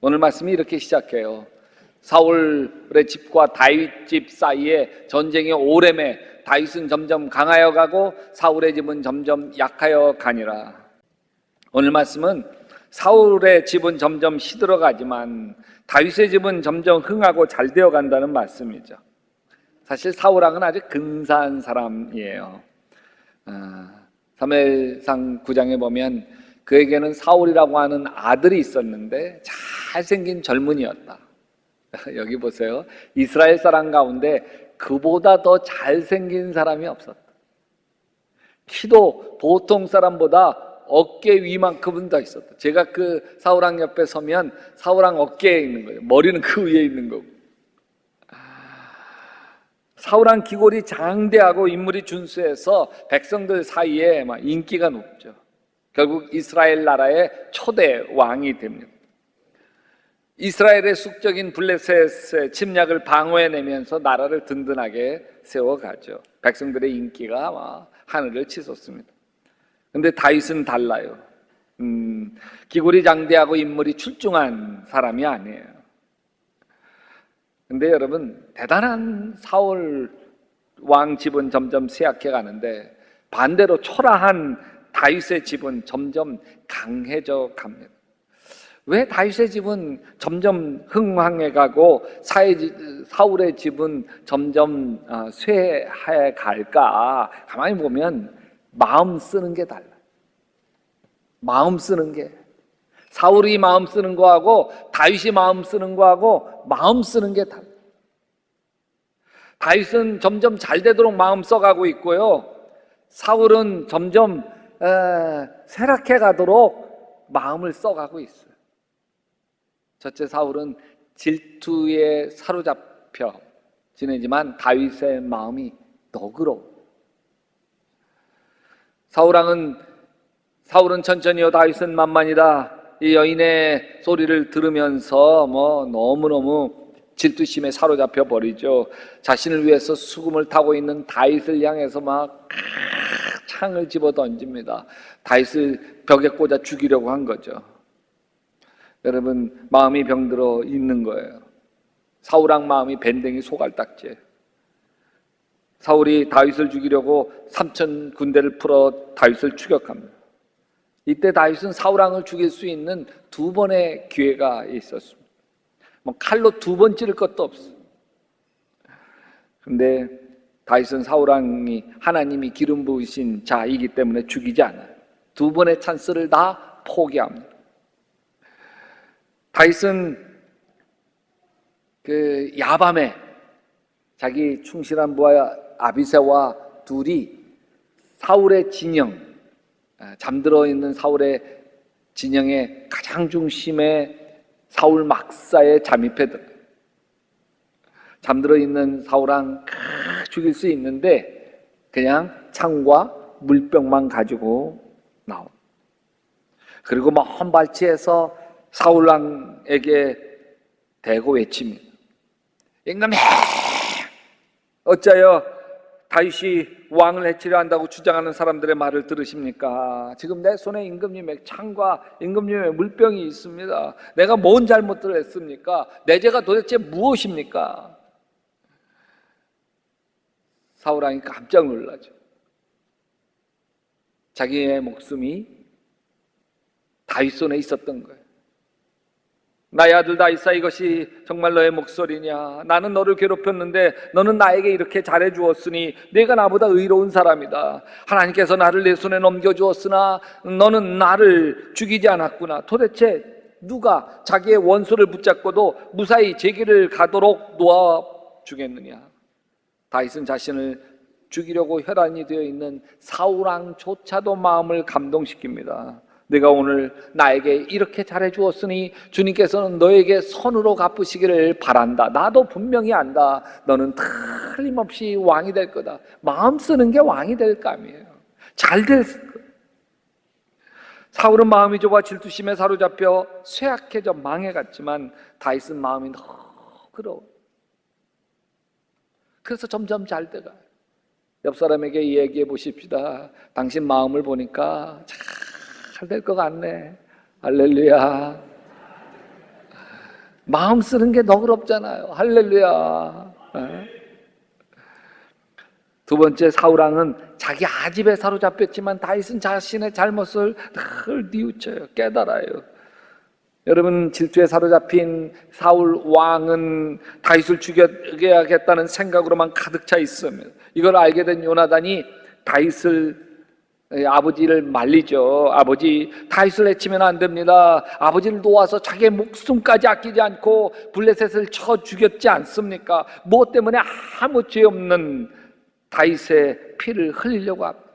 오늘 말씀이 이렇게 시작해요. 사울의 집과 다윗 집 사이에 전쟁이 오래매 다윗은 점점 강하여 가고 사울의 집은 점점 약하여 가니라. 오늘 말씀은 사울의 집은 점점 시들어가지만 다윗의 집은 점점 흥하고 잘 되어 간다는 말씀이죠. 사실 사울왕은 아주 근사한 사람이에요. 사무엘상 9장에 보면 그에게는 사울이라고 하는 아들이 있었는데 잘생긴 젊은이였다. 여기 보세요. 이스라엘 사람 가운데 그보다 더 잘생긴 사람이 없었다. 키도 보통 사람보다 어깨 위만큼은 더 있었다. 제가 그 사울왕 옆에 서면 사울왕 어깨에 있는 거예요. 머리는 그 위에 있는 거고. 사울왕 기골이 장대하고 인물이 준수해서 백성들 사이에 막 인기가 높죠. 결국 이스라엘 나라의 초대 왕이 됩니다. 이스라엘의 숙적인 블레셋의 침략을 방어해내면서 나라를 든든하게 세워가죠. 백성들의 인기가 막 하늘을 치솟습니다. 근데 다윗은 달라요. 기골이 장대하고 인물이 출중한 사람이 아니에요. 근데 여러분, 대단한 사울 왕 집은 점점 쇠약해 가는데 반대로 초라한 다윗의 집은 점점 강해져 갑니다. 왜 다윗의 집은 점점 흥황해 가고 사울의 집은 점점 쇠해 갈까? 가만히 보면 마음 쓰는 게 달라. 마음 쓰는 게. 사울이 마음 쓰는 거하고 다윗이 마음 쓰는 거하고 마음 쓰는 게 달라. 다윗은 점점 잘 되도록 마음 써가고 있고요. 사울은 점점 쇠락해 가도록 마음을 써가고 있어요. 첫째, 사울은 질투에 사로잡혀 지내지만 다윗의 마음이 너그러워. 사울은 천천히요 다윗은 만만이다. 이 여인의 소리를 들으면서 너무너무 질투심에 사로잡혀 버리죠. 자신을 위해서 수금을 타고 있는 다윗을 향해서 막 창을 집어 던집니다. 다윗을 벽에 꽂아 죽이려고 한 거죠. 여러분, 마음이 병들어 있는 거예요. 사울왕 마음이 밴댕이 소갈딱지예요. 사울이 다윗을 죽이려고 3천 군대를 풀어 다윗을 추격합니다. 이때 다윗은 사울왕을 죽일 수 있는 2번의 기회가 있었습니다. 칼로 2번 찌를 것도 없어요. 그런데 다윗은 사울왕이 하나님이 기름 부으신 자이기 때문에 죽이지 않아요. 2번의 찬스를 다 포기합니다. 다윗은 그 야밤에 자기 충실한 부하 아비새와 둘이 사울의 진영, 잠들어 있는 사울의 진영의 가장 중심에 사울 막사에 잠입해들. 잠들어 있는 사울왕 죽일 수 있는데 그냥 창과 물병만 가지고 나온. 그리고 먼 발치에서 사울왕에게 대고 외칩니다. 임금님, 어찌하여 다윗이 왕을 해치려 한다고 주장하는 사람들의 말을 들으십니까? 지금 내 손에 임금님의 창과 임금님의 물병이 있습니다. 내가 뭔 잘못을 했습니까? 내 죄가 도대체 무엇입니까? 사울왕이 깜짝 놀라죠. 자기의 목숨이 다윗 손에 있었던 거예요. 나의 아들 다윗아, 이것이 정말 너의 목소리냐? 나는 너를 괴롭혔는데 너는 나에게 이렇게 잘해주었으니 네가 나보다 의로운 사람이다. 하나님께서 나를 내 손에 넘겨주었으나 너는 나를 죽이지 않았구나. 도대체 누가 자기의 원수를 붙잡고도 무사히 제 길을 가도록 놓아주겠느냐? 다윗은 자신을 죽이려고 혈안이 되어 있는 사울왕조차도 마음을 감동시킵니다. 내가 오늘 나에게 이렇게 잘해주었으니 주님께서는 너에게 선으로 갚으시기를 바란다. 나도 분명히 안다. 너는 틀림없이 왕이 될 거다. 마음 쓰는 게 왕이 될 감이에요. 잘 될 거예요. 사울은 마음이 좁아 질투심에 사로잡혀 쇠약해져 망해갔지만 다윗은 마음이 너그러워. 그래서 점점 잘 돼가요. 옆 사람에게 얘기해 보십시다. 당신 마음을 보니까 잘 될 것 같네. 할렐루야. 마음 쓰는 게 너그럽잖아요. 할렐루야. 두 번째, 사울왕은 자기 아집에 사로잡혔지만 다윗은 자신의 잘못을 늘 뉘우쳐요. 깨달아요. 여러분, 질투에 사로잡힌 사울 왕은 다윗을 죽여야겠다는 생각으로만 가득 차 있습니다. 이걸 알게 된 요나단이 아버지를 말리죠. 아버지, 다윗을 해치면 안 됩니다. 아버지를 놓아서 자기의 목숨까지 아끼지 않고 블레셋을 쳐 죽였지 않습니까? 무엇 때문에 아무 죄 없는 다윗의 피를 흘리려고 합니다.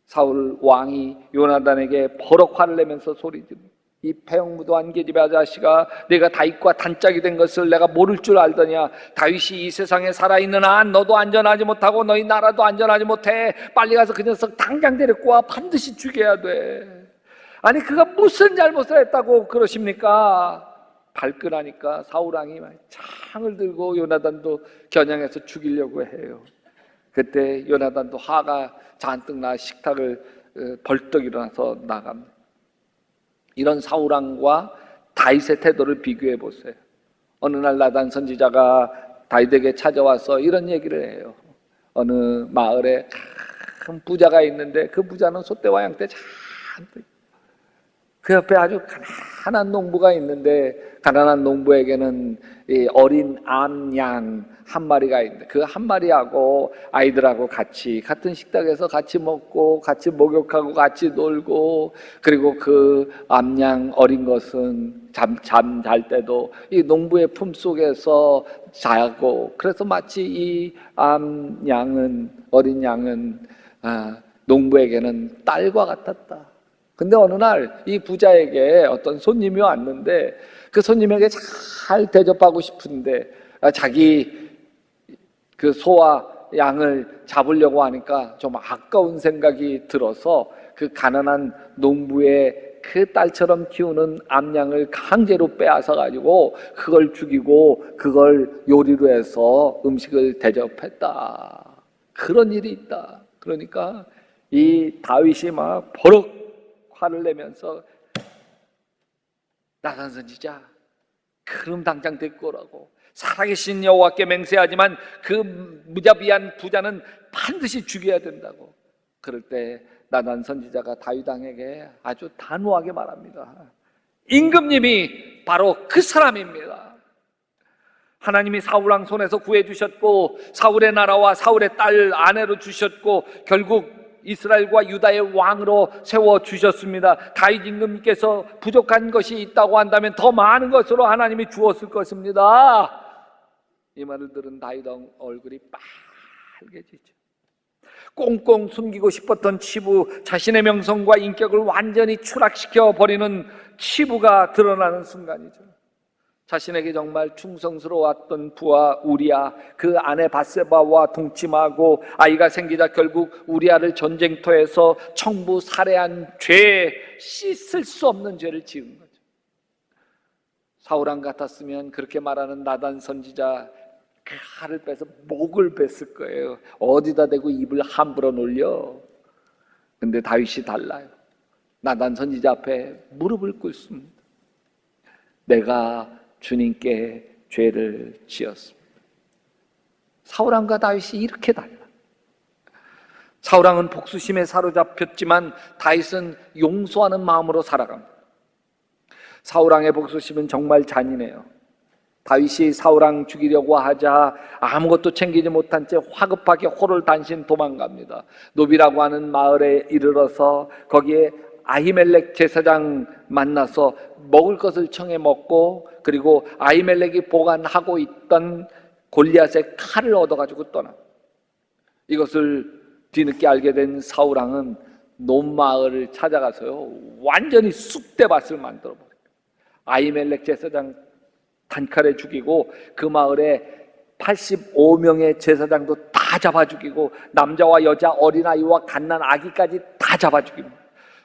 사울 왕이 요나단에게 버럭 화를 내면서 소리집니다. 이 패역무도한 계집의 아자씨가 내가 다윗과 단짝이 된 것을 내가 모를 줄 알더냐. 다윗이 이 세상에 살아있는 한 너도 안전하지 못하고 너희 나라도 안전하지 못해. 빨리 가서 그 녀석 당장 데리고 와. 반드시 죽여야 돼. 아니, 그가 무슨 잘못을 했다고 그러십니까? 발끈하니까 사울왕이 창을 들고 요나단도 겨냥해서 죽이려고 해요. 그때 요나단도 화가 잔뜩 나 식탁을 벌떡 일어나서 나갑니다. 이런 사울왕과 다윗의 태도를 비교해 보세요. 어느 날 나단 선지자가 다윗에게 찾아와서 이런 얘기를 해요. 어느 마을에 큰 부자가 있는데 그 부자는 소떼와 양떼 잔뜩, 그 옆에 아주 가난한 농부가 있는데 가난한 농부에게는 이 어린 암양 한 마리가 있는데 그 한 마리하고 아이들하고 같은 식탁에서 같이 먹고 같이 목욕하고 같이 놀고, 그리고 그 암양 어린 것은 잠 잘 때도 이 농부의 품속에서 자고, 그래서 마치 이 어린 양은 농부에게는 딸과 같았다. 근데 어느 날 이 부자에게 어떤 손님이 왔는데 그 손님에게 잘 대접하고 싶은데 자기 그 소와 양을 잡으려고 하니까 좀 아까운 생각이 들어서 그 가난한 농부의 그 딸처럼 키우는 암양을 강제로 빼앗아 가지고 그걸 죽이고 그걸 요리로 해서 음식을 대접했다. 그런 일이 있다. 그러니까 이 다윗이 막 버럭 화를 내면서 나단 선지자, 그럼 당장 데리고 오라고. 살아계신 여호와께 맹세하지만 그 무자비한 부자는 반드시 죽여야 된다고. 그럴 때 나단 선지자가 다윗 왕에게 아주 단호하게 말합니다. 임금님이 바로 그 사람입니다. 하나님이 사울 왕 손에서 구해 주셨고 사울의 나라와 사울의 딸 아내로 주셨고 결국 이스라엘과 유다의 왕으로 세워 주셨습니다. 다윗 임금님께서 부족한 것이 있다고 한다면 더 많은 것으로 하나님이 주었을 것입니다. 이 말을 들은 다윗 얼굴이 빨개지죠. 꽁꽁 숨기고 싶었던 치부, 자신의 명성과 인격을 완전히 추락시켜 버리는 치부가 드러나는 순간이죠. 자신에게 정말 충성스러웠던 부하 우리야, 그 아내 밧세바와 동침하고 아이가 생기자 결국 우리야를 전쟁터에서 청부 살해한 죄, 씻을 수 없는 죄를 지은 거죠. 사울왕 같았으면 그렇게 말하는 나단 선지자 그 칼을 빼서 목을 뺐을 거예요. 어디다 대고 입을 함부로 놀려. 근데 다윗이 달라요. 나단 선지자 앞에 무릎을 꿇습니다. 내가 주님께 죄를 지었습니다. 사울왕과 다윗이 이렇게 달라. 사울왕은 복수심에 사로잡혔지만 다윗은 용서하는 마음으로 살아갑니다. 사울왕의 복수심은 정말 잔인해요. 다윗이 사울왕 죽이려고 하자 아무것도 챙기지 못한 채 화급하게 호를 단신 도망갑니다. 노비라고 하는 마을에 이르러서 거기에 아히멜렉 제사장 만나서 먹을 것을 청해 먹고, 그리고 아히멜렉이 보관하고 있던 골리앗의 칼을 얻어가지고 떠나. 이것을 뒤늦게 알게 된 사울왕은 논마을을 찾아가서요 완전히 쑥대밭을 만들어 버려요. 아히멜렉 제사장 단칼에 죽이고 그 마을에 85명의 제사장도 다 잡아 죽이고 남자와 여자 어린아이와 갓난 아기까지 다 잡아 죽입니다.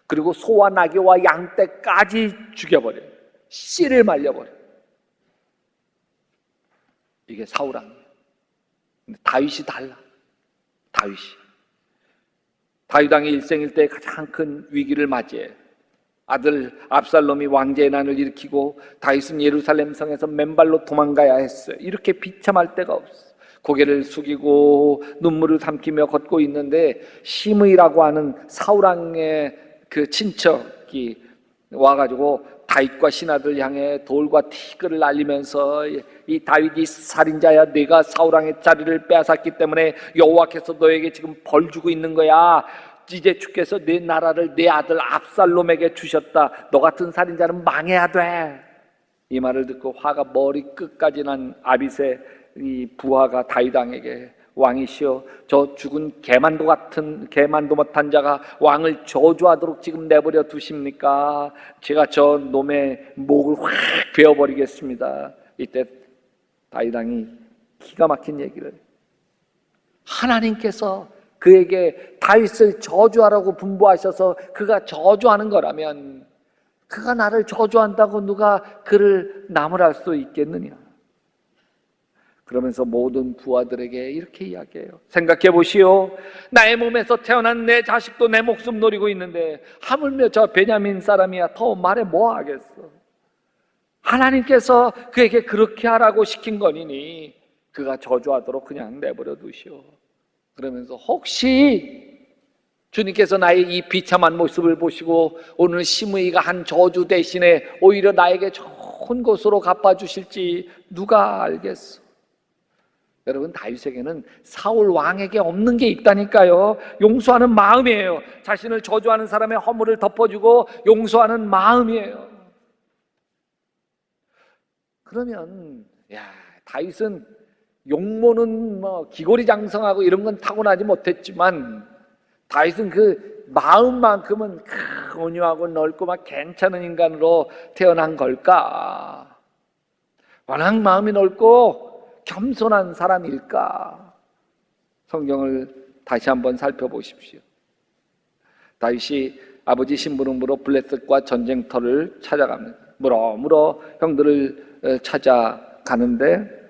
그리고 소와 나귀와 양떼까지 죽여버려요. 씨를 말려버려요. 이게 사울왕이에요. 근데 다윗이 달라. 다윗 왕의 일생일 때 가장 큰 위기를 맞이해요. 아들 압살롬이 왕제의 난을 일으키고 다윗은 예루살렘 성에서 맨발로 도망가야 했어요. 이렇게 비참할 데가 없어. 고개를 숙이고 눈물을 삼키며 걷고 있는데 시므이라고 하는 사울 왕의 그 친척이 와가지고 다윗과 신하들 향해 돌과 티끌을 날리면서 이 다윗이 살인자야, 네가 사울 왕의 자리를 빼앗았기 때문에 여호와께서 너에게 지금 벌 주고 있는 거야. 이제 주께서 내 나라를 내 아들 압살롬에게 주셨다. 너 같은 살인자는 망해야 돼. 이 말을 듣고 화가 머리 끝까지 난 아비새 이 부하가 다윗 왕에게 왕이시여, 저 죽은 개만도 못한 자가 왕을 저주하도록 지금 내버려 두십니까? 제가 저 놈의 목을 확 베어버리겠습니다. 이때 다윗 왕이 기가 막힌 얘기를, 하나님께서 그에게 다윗을 저주하라고 분부하셔서 그가 저주하는 거라면 그가 나를 저주한다고 누가 그를 나무랄 수 있겠느냐? 그러면서 모든 부하들에게 이렇게 이야기해요. 생각해 보시오. 나의 몸에서 태어난 내 자식도 내 목숨 노리고 있는데 하물며 저 베냐민 사람이야 더 말해 뭐 하겠어. 하나님께서 그에게 그렇게 하라고 시킨 거니니 그가 저주하도록 그냥 내버려 두시오. 그러면서 혹시 주님께서 나의 이 비참한 모습을 보시고 오늘 시므이가 한 저주 대신에 오히려 나에게 좋은 곳으로 갚아주실지 누가 알겠어. 여러분, 다윗에게는 사울 왕에게 없는 게 있다니까요. 용서하는 마음이에요. 자신을 저주하는 사람의 허물을 덮어주고 용서하는 마음이에요. 그러면 다윗은 용모는 뭐 기고리장성하고 이런 건 타고나지 못했지만 다윗은 그 마음만큼은 온유하고 넓고 막 괜찮은 인간으로 태어난 걸까? 워낙 마음이 넓고 겸손한 사람일까? 성경을 다시 한번 살펴보십시오. 다윗이 아버지 심부름으로 블레셋과 전쟁터를 찾아갑니다. 물어 형들을 찾아가는데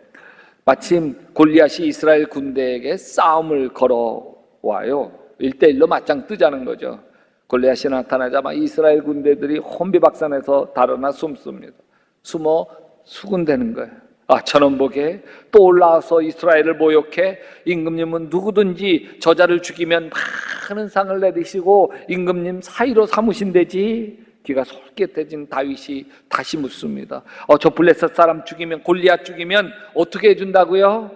마침 골리앗이 이스라엘 군대에게 싸움을 걸어와요. 1대1로 맞짱 뜨자는 거죠. 골리앗이 나타나자마자 이스라엘 군대들이 혼비박산해서 달아나 숨습니다. 숨어 수군대는 거예요. 저놈 보게 또 올라와서 이스라엘을 모욕해. 임금님은 누구든지 저자를 죽이면 많은 상을 내리시고 임금님 사이로 삼으신대지. 귀가 솔깃해진 다윗이 다시 묻습니다. 저 블레셋 사람 죽이면, 골리앗 죽이면 어떻게 해준다고요?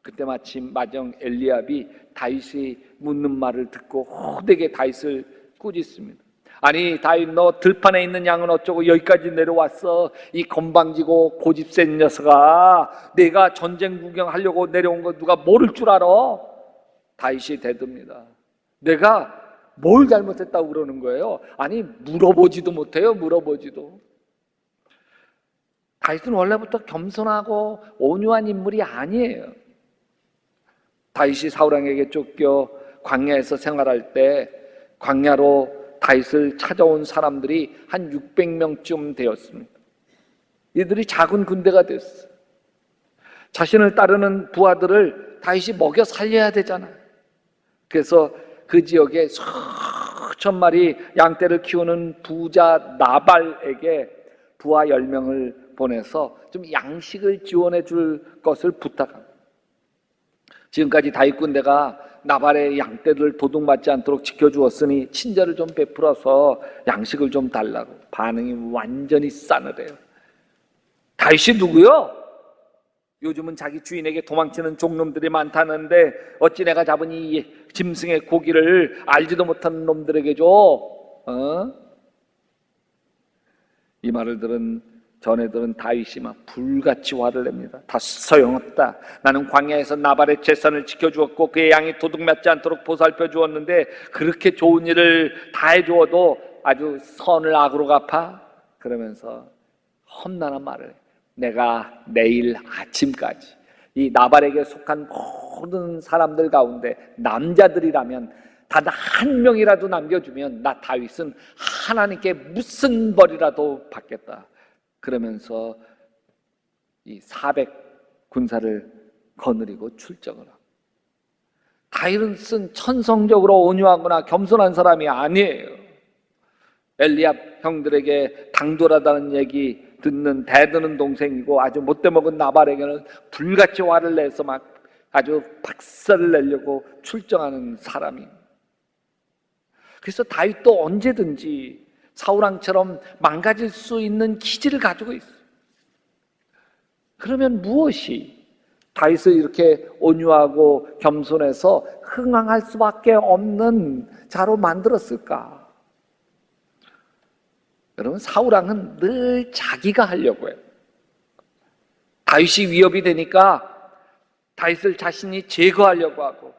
그때 마침 마정 엘리압이 다윗이 묻는 말을 듣고 호되게 다윗을 꾸짖습니다. 아니 다윗, 너 들판에 있는 양은 어쩌고 여기까지 내려왔어? 이 건방지고 고집센 녀석아, 내가 전쟁 구경하려고 내려온 거 누가 모를 줄 알아? 다윗이 대듭니다. 내가 뭘 잘못했다고 그러는 거예요? 아니 물어보지도 못해요. 물어보지도. 다윗은 원래부터 겸손하고 온유한 인물이 아니에요. 다윗이 사울왕에게 쫓겨 광야에서 생활할 때 광야로 다윗을 찾아온 사람들이 한 600명쯤 되었습니다. 이들이 작은 군대가 됐어요. 자신을 따르는 부하들을 다윗이 먹여 살려야 되잖아요. 그래서 그 지역에 수천 마리 양떼를 키우는 부자 나발에게 부하 10명을 보내서 좀 양식을 지원해 줄 것을 부탁합니다. 지금까지 다윗 군대가 나발의 양떼들을 도둑맞지 않도록 지켜주었으니 친절을 좀 베풀어서 양식을 좀 달라고. 반응이 완전히 싸늘해요. 다윗이 누구요? 요즘은 자기 주인에게 도망치는 종놈들이 많다는데 어찌 내가 잡은 이 짐승의 고기를 알지도 못하는 놈들에게 줘? 이 말을 들은 전애들은 다윗이 막 불같이 화를 냅니다. 다 소용없다. 나는 광야에서 나발의 재산을 지켜주었고 그의 양이 도둑맞지 않도록 보살펴 주었는데 그렇게 좋은 일을 다 해주어도 아주 선을 악으로 갚아? 그러면서 험난한 말을 해. 내가 내일 아침까지 이 나발에게 속한 모든 사람들 가운데 남자들이라면 단 한 명이라도 남겨주면 나 다윗은 하나님께 무슨 벌이라도 받겠다. 그러면서 이 400 군사를 거느리고 출정을 하고. 다윗은 천성적으로 온유하거나 겸손한 사람이 아니에요. 엘리압 형들에게 당돌하다는 얘기 듣는 대드는 동생이고 아주 못돼 먹은 나발에게는 불같이 화를 내서 막 아주 박살을 내려고 출정하는 사람이. 그래서 다윗도 언제든지 사울왕처럼 망가질 수 있는 기질을 가지고 있어요. 그러면 무엇이 다윗을 이렇게 온유하고 겸손해서 흥황할 수밖에 없는 자로 만들었을까? 여러분, 사울왕은 늘 자기가 하려고 해요. 다윗이 위협이 되니까 다윗을 자신이 제거하려고 하고,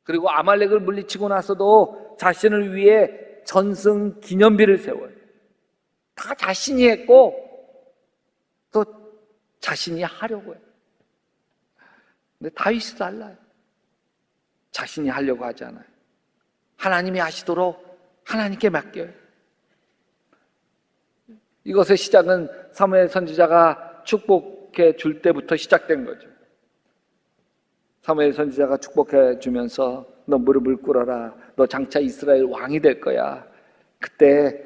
그리고 아말렉을 물리치고 나서도 자신을 위해 전승 기념비를 세워요. 다 자신이 했고 또 자신이 하려고 해요. 근데 다윗이 달라요. 자신이 하려고 하지 않아요. 하나님이 하시도록 하나님께 맡겨요. 이것의 시작은 사무엘 선지자가 축복해 줄 때부터 시작된 거죠. 사무엘 선지자가 축복해 주면서 너 무릎을 꿇어라. 너 장차 이스라엘 왕이 될 거야. 그때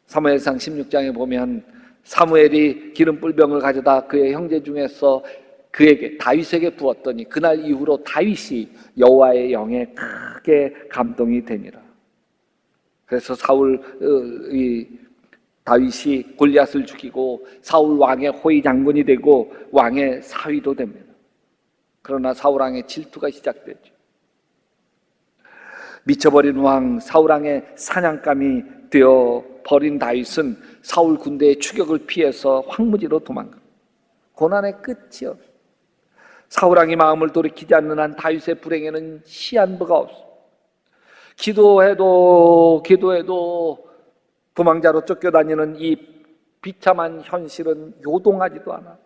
사무엘상 16장에 보면 사무엘이 기름불병을 가져다 그의 형제 중에서 그에게 다윗에게 부었더니 그날 이후로 다윗이 여호와의 영에 크게 감동이 되니라. 그래서 다윗이 골리앗을 죽이고 사울 왕의 호위 장군이 되고 왕의 사위도 됩니다. 그러나 사울 왕의 질투가 시작됐죠. 미쳐버린 왕 사울 왕의 사냥감이 되어 버린 다윗은 사울 군대의 추격을 피해서 황무지로 도망가. 고난의 끝이 없어. 사울 왕이 마음을 돌이키지 않는 한 다윗의 불행에는 시한부가 없어. 기도해도 도망자로 쫓겨다니는 이 비참한 현실은 요동하지도 않아.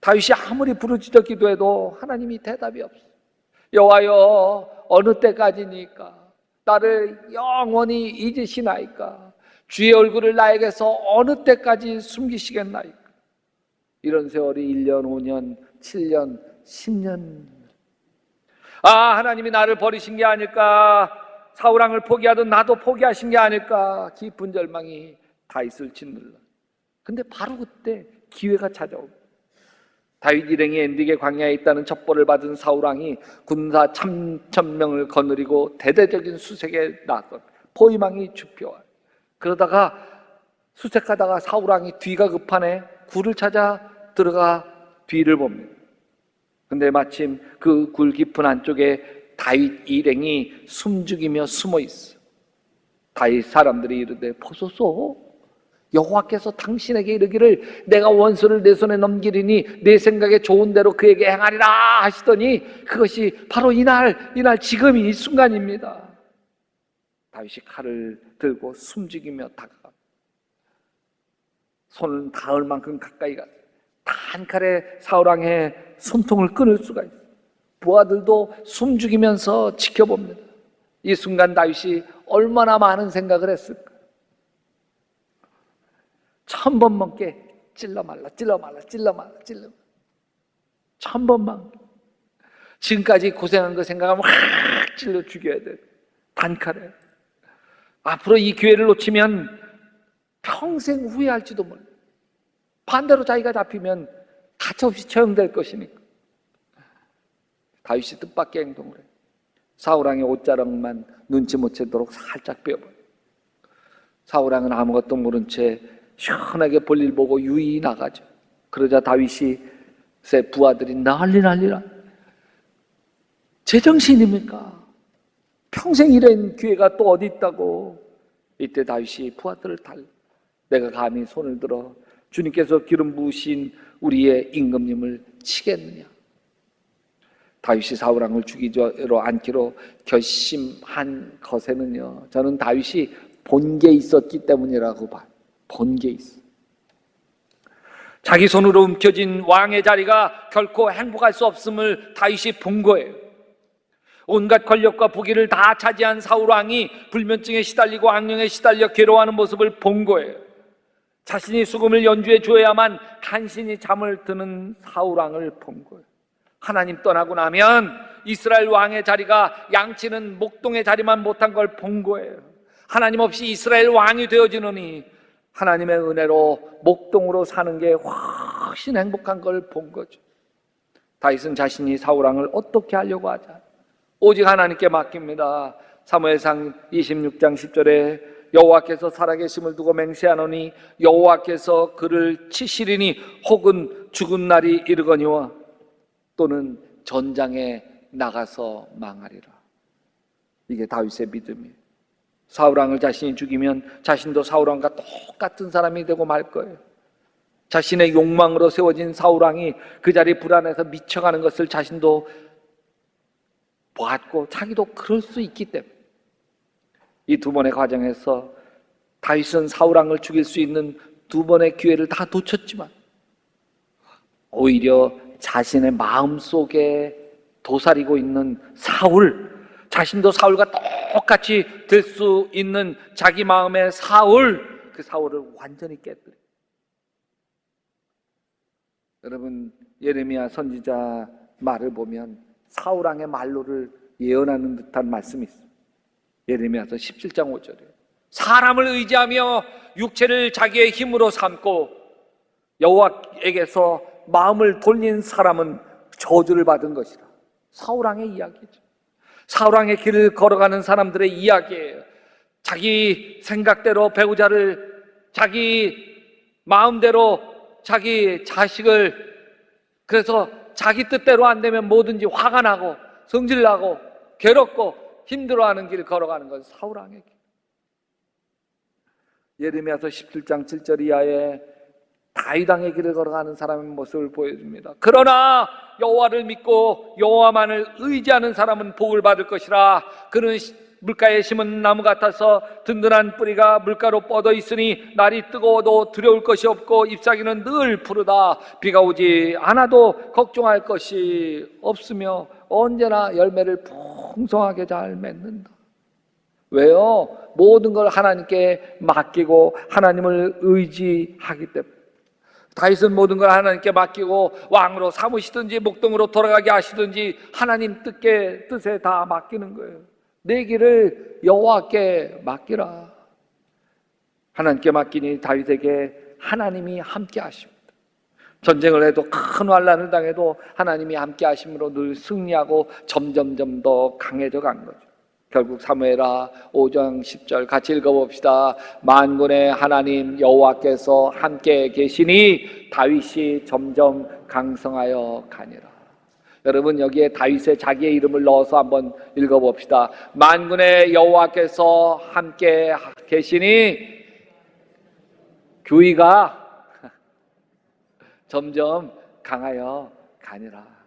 다윗이 아무리 부르짖어 기도해도 하나님이 대답이 없어. 여호와여, 어느 때까지니까? 나를 영원히 잊으시나이까? 주의 얼굴을 나에게서 어느 때까지 숨기시겠나이까? 이런 세월이 1년, 5년, 7년, 10년. 하나님이 나를 버리신 게 아닐까? 사울 왕을 포기하던 나도 포기하신 게 아닐까? 깊은 절망이 다윗을 짓눌러. 근데 바로 그때 기회가 찾아오고, 다윗 일행이 엔딕의 광야에 있다는 첩보를 받은 사울 왕이 군사 3,000명을 거느리고 대대적인 수색에 나섰. 포위망이 좁혀와요. 그러다가 수색하다가 사울 왕이 뒤가 급하네. 굴을 찾아 들어가 뒤를 봅니다. 근데 마침 그 굴 깊은 안쪽에 다윗 일행이 숨죽이며 숨어 있어. 다윗 사람들이 이르되 보소서, 여호와께서 당신에게 이르기를 내가 원수를 내 손에 넘기리니 내 생각에 좋은 대로 그에게 행하리라 하시더니 그것이 바로 이날 지금 이 순간입니다. 다윗이 칼을 들고 숨죽이며 다가가 손을 닿을 만큼 가까이 갔어요. 단칼에 사울왕의 손통을 끊을 수가 있어요. 부하들도 숨죽이면서 지켜봅니다. 이 순간 다윗이 얼마나 많은 생각을 했을까? 1000번 넘게 찔러 말라 1000번만. 지금까지 고생한 거 생각하면 확 찔러 죽여야 돼. 단칼에. 앞으로 이 기회를 놓치면 평생 후회할지도 몰라. 반대로 자기가 잡히면 가차없이 처형될 것이니까. 다윗이 뜻밖의 행동을 해. 사울왕의 옷자락만 눈치 못 채도록 살짝 빼어버려. 사울왕은 아무것도 모른 채 시원하게 볼일 보고 유유히 나가죠. 그러자 다윗이 새 부하들이 난리라. 제정신입니까? 평생 이런 기회가 또 어디 있다고. 이때 다윗이 부하들을 달래. 내가 감히 손을 들어 주님께서 기름 부으신 우리의 임금님을 치겠느냐? 다윗이 사울왕을 죽이러 않기로 결심한 것에는요, 저는 다윗이 본 게 있었기 때문이라고 봐요. 본 게 있어. 자기 손으로 움켜진 왕의 자리가 결코 행복할 수 없음을 다윗이 본 거예요. 온갖 권력과 부귀를 다 차지한 사울왕이 불면증에 시달리고 악령에 시달려 괴로워하는 모습을 본 거예요. 자신이 수금을 연주해 줘야만 간신히 잠을 드는 사울왕을 본 거예요. 하나님 떠나고 나면 이스라엘 왕의 자리가 양치는 목동의 자리만 못한 걸 본 거예요. 하나님 없이 이스라엘 왕이 되어지느니 하나님의 은혜로 목동으로 사는 게 훨씬 행복한 걸 본 거죠. 다윗은 자신이 사울왕을 어떻게 하려고 하자 오직 하나님께 맡깁니다. 사무엘상 26장 10절에 여호와께서 살아계심을 두고 맹세하노니 여호와께서 그를 치시리니 혹은 죽은 날이 이르거니와 또는 전장에 나가서 망하리라. 이게 다윗의 믿음이에요. 사울왕을 자신이 죽이면 자신도 사울왕과 똑같은 사람이 되고 말 거예요. 자신의 욕망으로 세워진 사울왕이 그 자리에 불안해서 미쳐가는 것을 자신도 보았고 자기도 그럴 수 있기 때문에 이 두 번의 과정에서 다윗은 사울왕을 죽일 수 있는 두 번의 기회를 다 놓쳤지만 오히려 자신의 마음속에 도사리고 있는 사울, 자신도 사울과 똑같이 될 수 있는 자기 마음의 사울, 그 사울을 완전히 깨뜨려. 여러분, 예레미야 선지자 말을 보면 사울왕의 말로를 예언하는 듯한 말씀이 있습니다. 예레미야서 17장 5절에 사람을 의지하며 육체를 자기의 힘으로 삼고 여호와에게서 마음을 돌린 사람은 저주를 받은 것이라. 사울왕의 이야기죠. 사울왕의 길을 걸어가는 사람들의 이야기예요. 자기 생각대로 배우자를 자기 마음대로 자기 자식을 그래서 자기 뜻대로 안 되면 뭐든지 화가 나고 성질나고 괴롭고 힘들어하는 길을 걸어가는 것은 사울왕의 길. 예레미야서 17장 7절 이하에 다윗 왕의 길을 걸어가는 사람의 모습을 보여줍니다. 그러나 여호와를 믿고 여호와만을 의지하는 사람은 복을 받을 것이라. 그는 물가에 심은 나무 같아서 든든한 뿌리가 물가로 뻗어 있으니 날이 뜨거워도 두려울 것이 없고 잎사귀는 늘 푸르다. 비가 오지 않아도 걱정할 것이 없으며 언제나 열매를 풍성하게 잘 맺는다. 왜요? 모든 걸 하나님께 맡기고 하나님을 의지하기 때문에. 다윗은 모든 걸 하나님께 맡기고 왕으로 삼으시든지 목동으로 돌아가게 하시든지 하나님 뜻에 다 맡기는 거예요. 내 길을 여호와께 맡기라. 하나님께 맡기니 다윗에게 하나님이 함께 하십니다. 전쟁을 해도 큰 환난을 당해도 하나님이 함께 하심으로 늘 승리하고 점점점 더 강해져 간 거죠. 결국 사무엘하 5장 10절 같이 읽어봅시다. 만군의 하나님 여호와께서 함께 계시니 다윗이 점점 강성하여 가니라. 여러분 여기에 다윗의 자기의 이름을 넣어서 한번 읽어봅시다. 만군의 여호와께서 함께 계시니 교의가 점점 강하여 가니라.